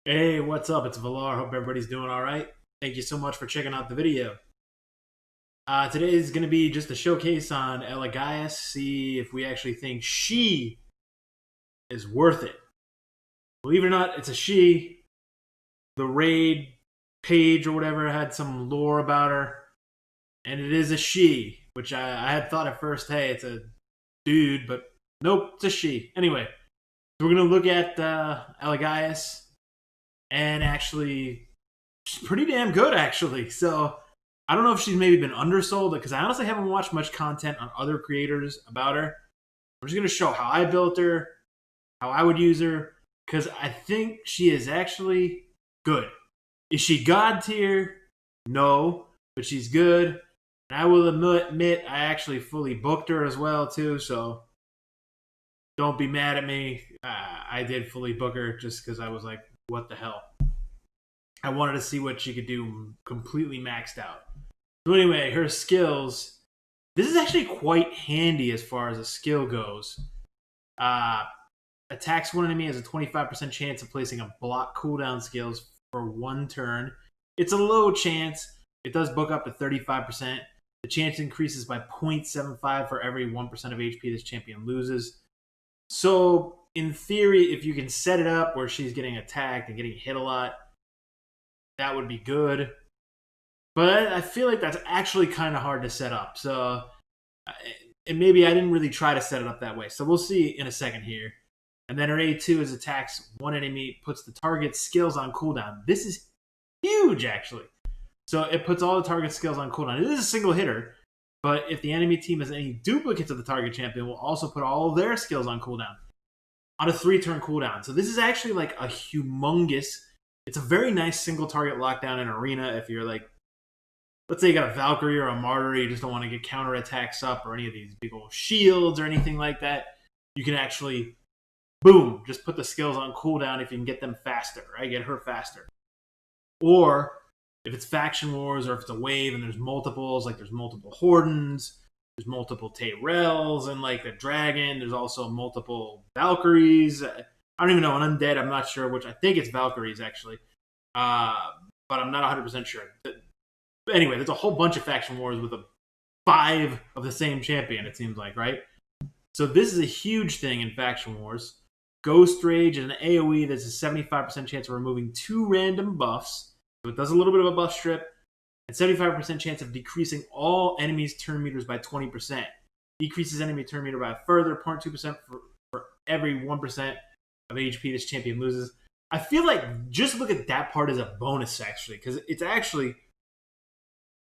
Hey, what's up? It's Valar. Hope everybody's doing all right. Thank you so much for checking out the video. Today is going to be just a showcase on Elegaius. See if we actually think she is worth it. Believe it or not, it's a she. The raid page or whatever had some lore about her, and it is a she, which I had thought at first, hey, it's a dude, but nope, it's a she. Anyway, so we're going to look at Elegaius, and actually she's pretty damn good, actually. So I don't know if she's maybe been undersold because I honestly haven't watched much content on other creators about her. I'm just going to show how I built her, how I would use her, because I think she is actually good. Is she god tier? No, but she's good. And I will admit I actually fully booked her as well too, so don't be mad at me. I did fully book her just because I was like, what the hell? I wanted to see what she could do completely maxed out. So anyway, her skills. This is actually quite handy as far as a skill goes. Attacks one enemy has a 25% chance of placing a block cooldown skills for one turn. It's a low chance. It does book up to 35%. The chance increases by 0.75 for every 1% of HP this champion loses. So, in theory, if you can set it up where she's getting attacked and getting hit a lot, that would be good. But I feel like that's actually kind of hard to set up. So, and maybe I didn't really try to set it up that way. So we'll see in a second here. And then her A2 is attacks one enemy, puts the target's skills on cooldown. This is huge, actually. So it puts all the target skills on cooldown. It is a single hitter, but if the enemy team has any duplicates of the target champion, it will also put all of their skills on cooldown. On a 3-turn cooldown. So this is actually like a humongous... It's a very nice single target lockdown in arena if you're like... Let's say you got a Valkyrie or a Martyr, you just don't want to get counterattacks up or any of these big old shields or anything like that. You can actually... Boom, just put the skills on cooldown if you can get them faster, right? Get her faster. Or if it's faction wars or if it's a wave and there's multiples, like there's multiple Hordens, there's multiple Tayrells and like a dragon, there's also multiple Valkyries. I don't even know, an undead, I'm not sure which. I think it's Valkyries actually, but I'm not 100% sure. But anyway, there's a whole bunch of faction wars with 5 of the same champion, it seems like, right? So this is a huge thing in faction wars. Ghost Rage and an AoE that's a 75% chance of removing 2 random buffs. So it does a little bit of a buff strip. And 75% chance of decreasing all enemies' turn meters by 20%. Decreases enemy turn meter by a further 0.2% for every 1% of HP this champion loses. I feel like just look at that part as a bonus, actually. Because it's actually...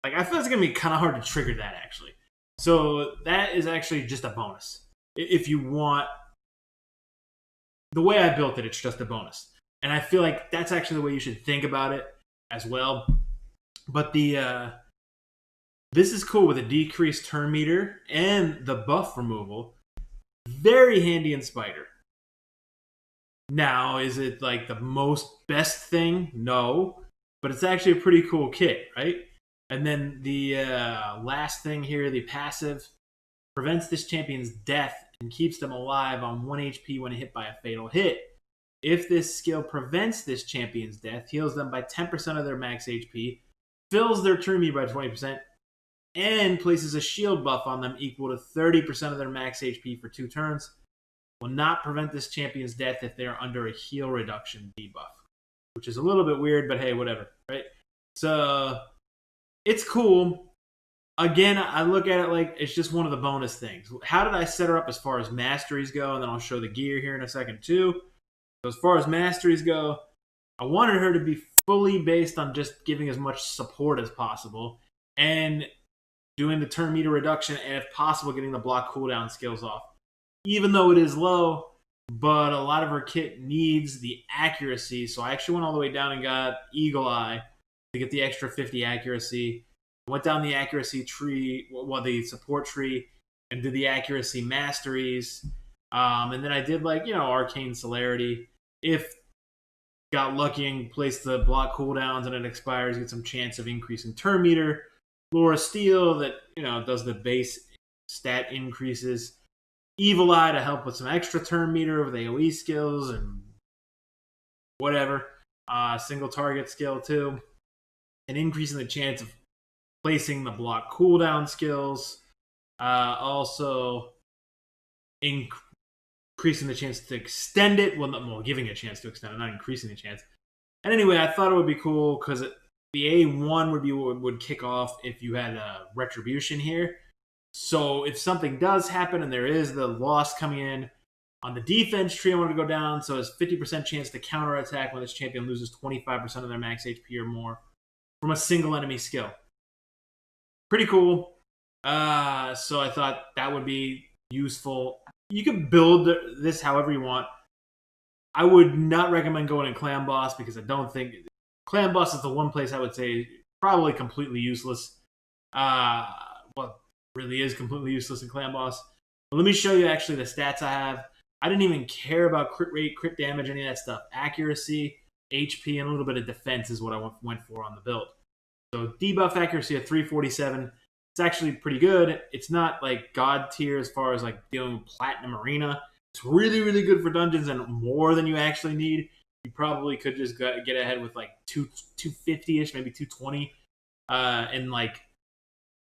Like, I feel it's going to be kind of hard to trigger that, actually. So that is actually just a bonus. If you want... The way I built it, it's just a bonus. And I feel like that's actually the way you should think about it as well. But this is cool with a decreased turn meter and the buff removal. Very handy in Spider. Now, is it like the most best thing? No. But it's actually a pretty cool kit, right? And then the last thing here, the passive, prevents this champion's death and keeps them alive on 1 HP when hit by a fatal hit. If this skill prevents this champion's death, heals them by 10% of their max HP, fills their turn meter by 20%, and places a shield buff on them equal to 30% of their max HP for 2 turns, will not prevent this champion's death if they are under a heal reduction debuff. Which is a little bit weird, but hey, whatever, right? So, it's cool. Again, I look at it like it's just one of the bonus things. How did I set her up as far as masteries go? And then I'll show the gear here in a second too. So as far as masteries go, I wanted her to be fully based on just giving as much support as possible and doing the turn meter reduction and if possible getting the block cooldown skills off. Even though it is low, but a lot of her kit needs the accuracy. So I actually went all the way down and got Eagle Eye to get the extra 50 accuracy. Went down the accuracy tree, well, the support tree, and did the accuracy masteries. And then I did, like, you know, Arcane Celerity. If got lucky and placed the block cooldowns and it expires, get some chance of increasing turn meter. Laura Steel that, you know, does the base stat increases. Evil Eye to help with some extra turn meter with AoE skills and whatever. Single target skill too. And increasing the chance of placing the block cooldown skills. Also increasing the chance to extend it. Well, giving a chance to extend it, not increasing the chance. And anyway, I thought it would be cool because the A1 would be what would kick off if you had a Retribution here. So if something does happen and there is the loss coming in, on the defense tree I want to go down, so it's 50% chance to counterattack when this champion loses 25% of their max HP or more from a single enemy skill. Pretty cool. So I thought that would be useful. You can build this however you want. I would not recommend going in Clan Boss because I don't think... Clan Boss is the one place I would say probably completely useless. Well, really is completely useless in Clan Boss. But let me show you actually the stats I have. I didn't even care about crit rate, crit damage, any of that stuff. Accuracy, HP, and a little bit of defense is what I went for on the build. So debuff accuracy at 347. It's actually pretty good. It's not like god tier as far as like dealing Platinum Arena. It's really, really good for dungeons and more than you actually need. You probably could just get ahead with like 250-ish, maybe 220, and like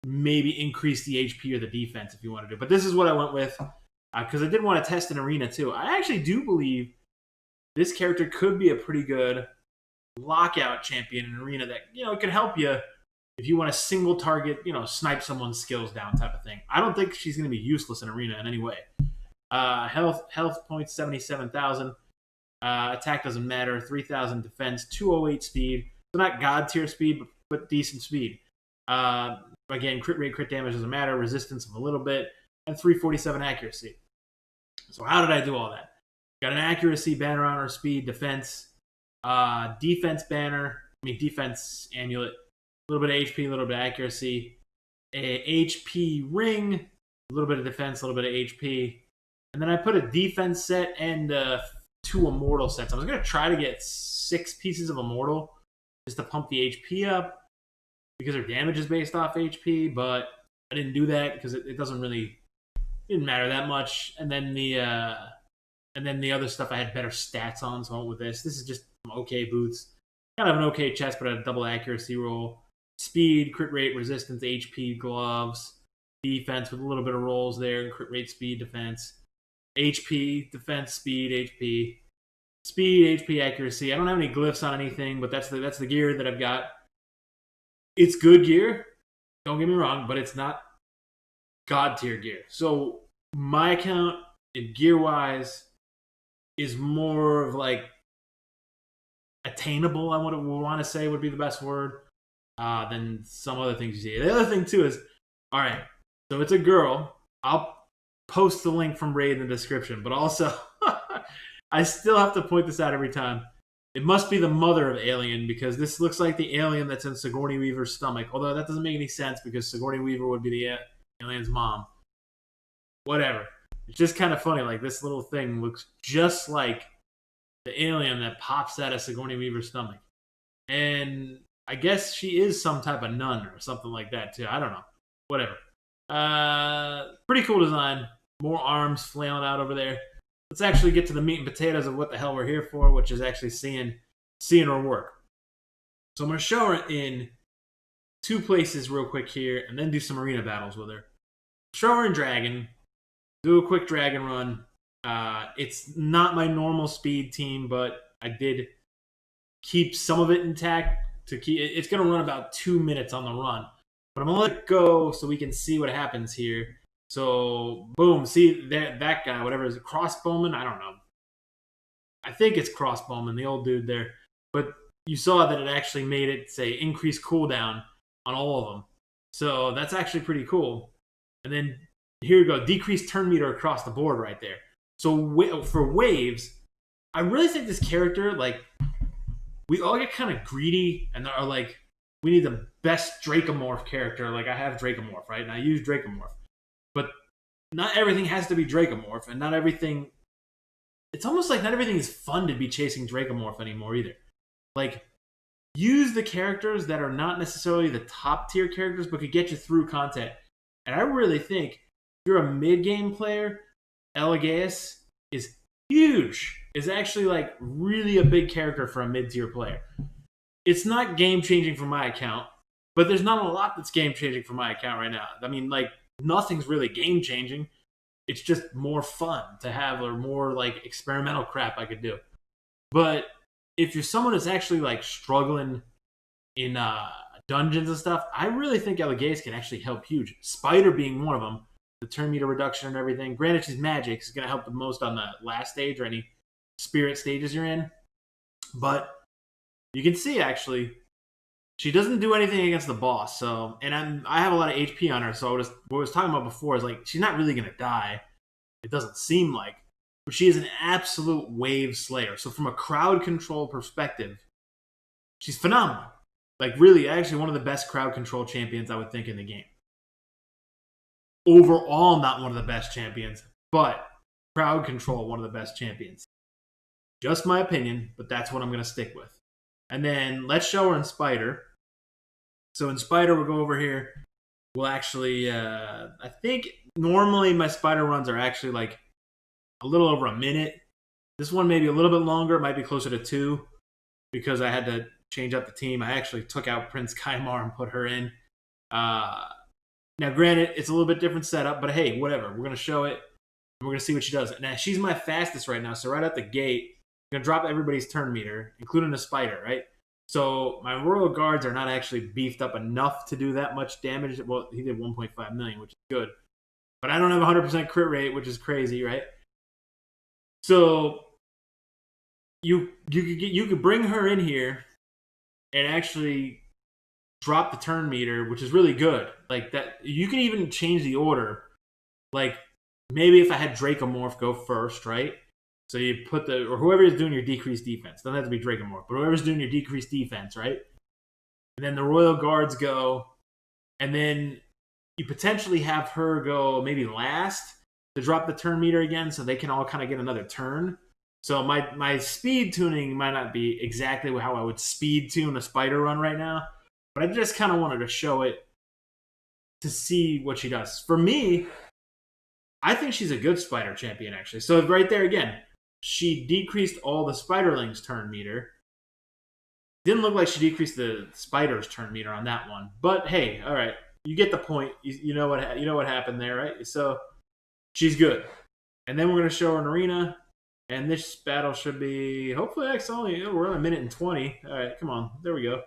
maybe increase the HP or the defense if you want to do. But this is what I went with because I did want to test an arena too. I actually do believe this character could be a pretty good lockout champion in arena that, you know, can help you if you want to single target, you know, snipe someone's skills down type of thing. I don't think she's going to be useless in arena in any way. Health points 77,000. Attack doesn't matter. 3,000 defense. 208 speed. So not god tier speed, but decent speed. Again, crit rate, crit damage doesn't matter. Resistance of a little bit, and 347 accuracy. So how did I do all that? Got an accuracy banner on her, speed, defense, defense banner. Defense amulet. A little bit of HP, a little bit of accuracy. A HP ring, a little bit of defense, a little bit of HP. And then I put a defense set and 2 immortal sets. I was going to try to get 6 pieces of immortal just to pump the HP up because her damage is based off HP, but I didn't do that because it didn't matter that much. And then the other stuff I had better stats on, so I went with this. This is just some okay boots. Kind of an okay chest, but a double accuracy roll. Speed, crit rate, resistance, HP, gloves, defense with a little bit of rolls there, crit rate, speed, defense. HP, defense, speed, HP. Speed, HP, accuracy. I don't have any glyphs on anything, but that's the gear that I've got. It's good gear, don't get me wrong, but it's not god tier gear. So my account, gear-wise, is more of like attainable, I would want to say would be the best word, than some other things you see. The other thing, too, is, all right, so it's a girl. I'll post the link from Raid in the description, but also, I still have to point this out every time. It must be the mother of Alien, because this looks like the alien that's in Sigourney Weaver's stomach, although that doesn't make any sense, because Sigourney Weaver would be the alien's mom. Whatever. It's just kind of funny, like, this little thing looks just like the alien that pops out of Sigourney Weaver's stomach. And I guess she is some type of nun or something like that, too. I don't know. Whatever. Pretty cool design. More arms flailing out over there. Let's actually get to the meat and potatoes of what the hell we're here for, which is actually seeing her work. So I'm going to show her in 2 places real quick here, and then do some arena battles with her. Show her in Dragon. Do a quick Dragon run. It's not my normal speed team, but I did keep some of it intact. It's going to run about 2 minutes on the run. But I'm going to let it go so we can see what happens here. So, boom. See, that guy, whatever is it, Crossbowman? I don't know. I think it's Crossbowman, the old dude there. But you saw that it actually made it say increase cooldown on all of them. So that's actually pretty cool. And then here we go. Decrease turn meter across the board right there. So for waves, I really think this character, like, we all get kind of greedy and are like, we need the best Dracomorph character. Like, I have Dracomorph, right? And I use Dracomorph. But not everything has to be Dracomorph, and not everything... It's almost like not everything is fun to be chasing Dracomorph anymore either. Like, use the characters that are not necessarily the top tier characters, but could get you through content. And I really think if you're a mid-game player, Elegaius is huge. Is actually like really a big character for a mid-tier player. It's not game-changing for my account, but there's not a lot that's game-changing for my account right now. I mean, like, nothing's really game-changing. It's just more fun to have, or more like experimental crap I could do. But if you're someone that's actually like struggling in dungeons and stuff, I really think Elegaius can actually help huge. Spider being one of them, the turn meter reduction and everything. Granted, she's magic, is going to help the most on the last stage or any spirit stages you're in. But you can see actually, she doesn't do anything against the boss. So, and I have a lot of HP on her. So what I was talking about before is like she's not really going to die. It doesn't seem like, but she is an absolute wave slayer. So from a crowd control perspective, she's phenomenal. Like really, actually one of the best crowd control champions I would think in the game. Overall, not one of the best champions, but crowd control, one of the best champions. Just my opinion, but that's what I'm going to stick with. And then let's show her in Spider. So in Spider, we'll go over here. We'll actually, I think normally my Spider runs are actually like a little over a minute. This one maybe a little bit longer. It might be closer to 2 because I had to change up the team. I actually took out Prince Kaimar and put her in. Now, granted, it's a little bit different setup, but hey, whatever. We're going to show it, and we're going to see what she does. Now, she's my fastest right now, so right out the gate, I'm going to drop everybody's turn meter, including the Spider, right? So my Royal Guards are not actually beefed up enough to do that much damage. Well, he did 1.5 million, which is good. But I don't have 100% crit rate, which is crazy, right? So you could bring her in here and actually drop the turn meter, which is really good. Like that, you can even change the order. Like maybe if I had Dracomorph go first, right? So you put or whoever is doing your decreased defense. Doesn't have to be Dracomorph, but whoever's doing your decreased defense, right? And then the Royal Guards go, and then you potentially have her go maybe last to drop the turn meter again, so they can all kind of get another turn. So my speed tuning might not be exactly how I would speed tune a Spider run right now, but I just kind of wanted to show it to see what she does. For me, I think she's a good Spider champion, actually. So right there again, she decreased all the Spiderlings' turn meter. Didn't look like she decreased the Spider's turn meter on that one. But hey, all right, you get the point. You know what happened there, right? So she's good. And then we're going to show her an arena. And this battle should be, hopefully, we're on 1:20. All right, come on. There we go.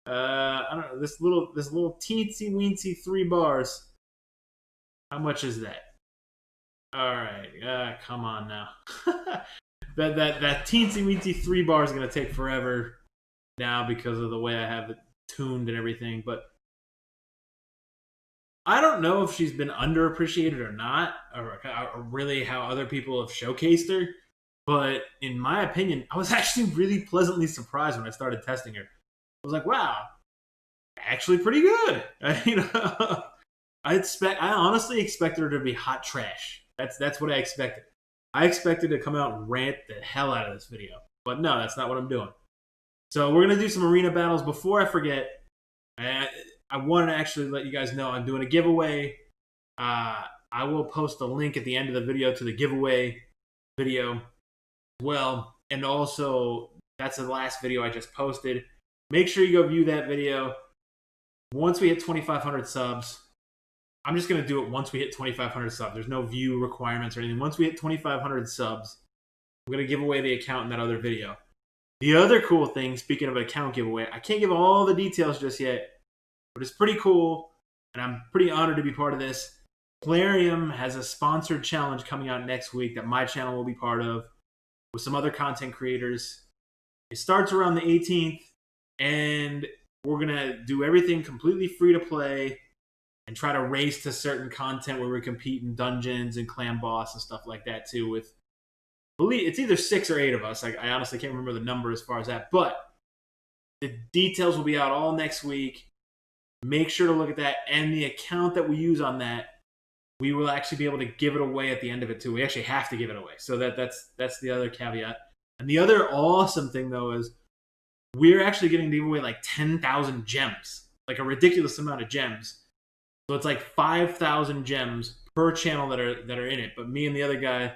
I don't know, this little teensy weensy 3 bars. How much is that? All right, come on now. that teensy weensy 3 bars is gonna take forever now because of the way I have it tuned and everything. But I don't know if she's been underappreciated or not, or really how other people have showcased her. But in my opinion, I was actually really pleasantly surprised when I started testing her. I was like, wow, actually pretty good. I honestly expected her to be hot trash. That's what I expected. I expected to come out and rant the hell out of this video. But no, that's not what I'm doing. So we're going to do some arena battles. Before I forget, I wanted to actually let you guys know I'm doing a giveaway. I will post a link at the end of the video to the giveaway video as well. And also, that's the last video I just posted. Make sure you go view that video. Once we hit 2,500 subs, I'm just going to do it once we hit 2,500 subs. There's no view requirements or anything. Once we hit 2,500 subs, I'm going to give away the account in that other video. The other cool thing, speaking of account giveaway, I can't give all the details just yet, but it's pretty cool, and I'm pretty honored to be part of this. Plarium has a sponsored challenge coming out next week that my channel will be part of with some other content creators. It starts around the 18th, and we're going to do everything completely free to play and try to race to certain content where we compete in dungeons and clan boss and stuff like that too. With, it's either 6 or 8 of us. I honestly can't remember the number as far as that, but the details will be out all next week. Make sure to look at that, and the account that we use on that, we will actually be able to give it away at the end of it too. We actually have to give it away. So that's the other caveat. And the other awesome thing though is we're actually getting to give away like 10,000 gems, like a ridiculous amount of gems. So it's like 5,000 gems per channel that are in it. But me and the other guy,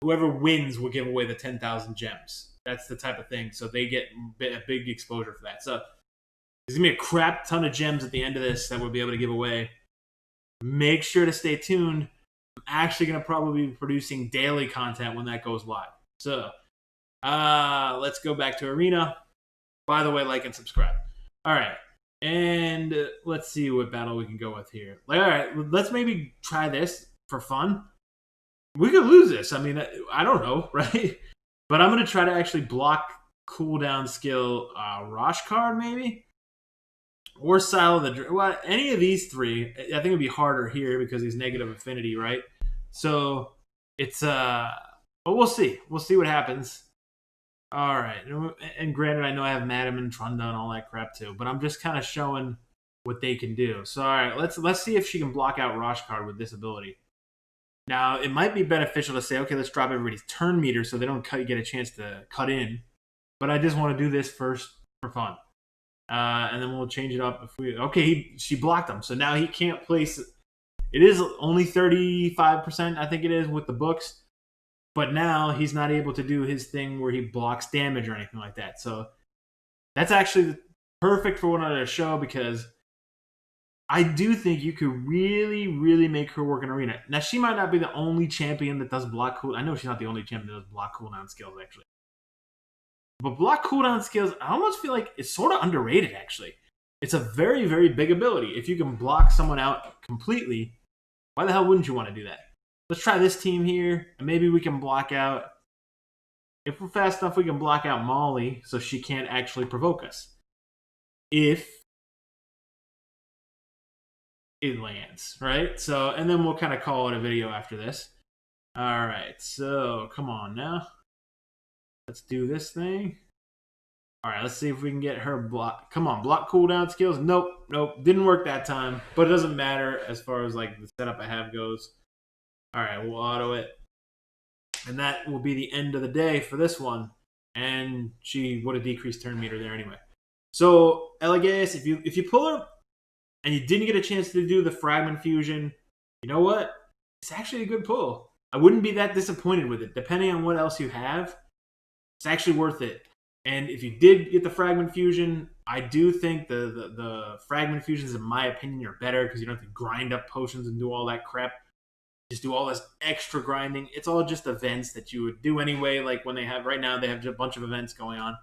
whoever wins will give away the 10,000 gems. That's the type of thing. So they get a big exposure for that. So there's going to be a crap ton of gems at the end of this that we'll be able to give away. Make sure to stay tuned. I'm actually going to probably be producing daily content when that goes live. So let's go back to Arena. By the way, like and subscribe. All right. And let's see what battle we can go with here. All right, let's maybe try this for fun. We could lose this. I mean, I don't know, right? But I'm going to try to actually block cooldown skill Rosh card, maybe? Or Silo the... Well, any of these three. I think it would be harder here because he's negative affinity, right? So, it's... But we'll see. We'll see what happens. All right. And granted, I know I have Madam and Trunda and all that crap too, but I'm just kind of showing what they can do. So, all right, let's see if she can block out Rosh card with this ability. Now, it might be beneficial to say, okay, let's drop everybody's turn meter so they don't get a chance to cut in. But I just want to do this first for fun. And then we'll change it up. If we okay, she blocked him. So now he can't place... It is only 35%, I think it is, with the books. But now he's not able to do his thing where he blocks damage or anything like that. So that's actually perfect for what I'm going to show because... I do think you could really, really make her work in Arena. Now, she might not be the only champion that does block cooldown. I know she's not the only champion that does block cooldown skills, actually. But block cooldown skills, I almost feel like it's sort of underrated, actually. It's a very, very big ability. If you can block someone out completely, why the hell wouldn't you want to do that? Let's try this team here, and maybe we can block out... If we're fast enough, we can block out Molly so she can't actually provoke us. If... it lands, right? So, and then we'll kind of call it a video after this. All right, so come on now. Let's do this thing. All right, let's see if we can get her block. Come on, block cooldown skills. Nope, didn't work that time, but it doesn't matter as far as like the setup I have goes. All right, we'll auto it. And that will be the end of the day for this one. And she would have decreased turn meter there anyway. So, Elegaius, if you pull her and you didn't get a chance to do the fragment fusion, you know what? It's actually a good pull. I wouldn't be that disappointed with it. Depending on what else you have, it's actually worth it. And if you did get the fragment fusion, I do think the fragment fusions, in my opinion, are better because you don't have to grind up potions and do all that crap. Just do all this extra grinding. It's all just events that you would do anyway. Like when they have, right now, they have a bunch of events going on.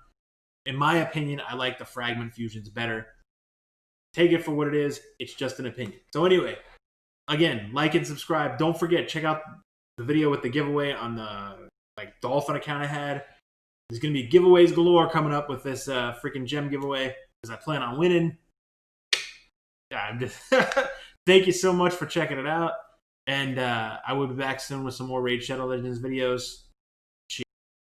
In my opinion, I like the fragment fusions better. Take it for what it is. It's just an opinion. So anyway, again, like and subscribe. Don't forget, check out the video with the giveaway on the Dolphin account I had. There's going to be giveaways galore coming up with this freaking gem giveaway because I plan on winning. Thank you so much for checking it out. And I will be back soon with some more Raid Shadow Legends videos.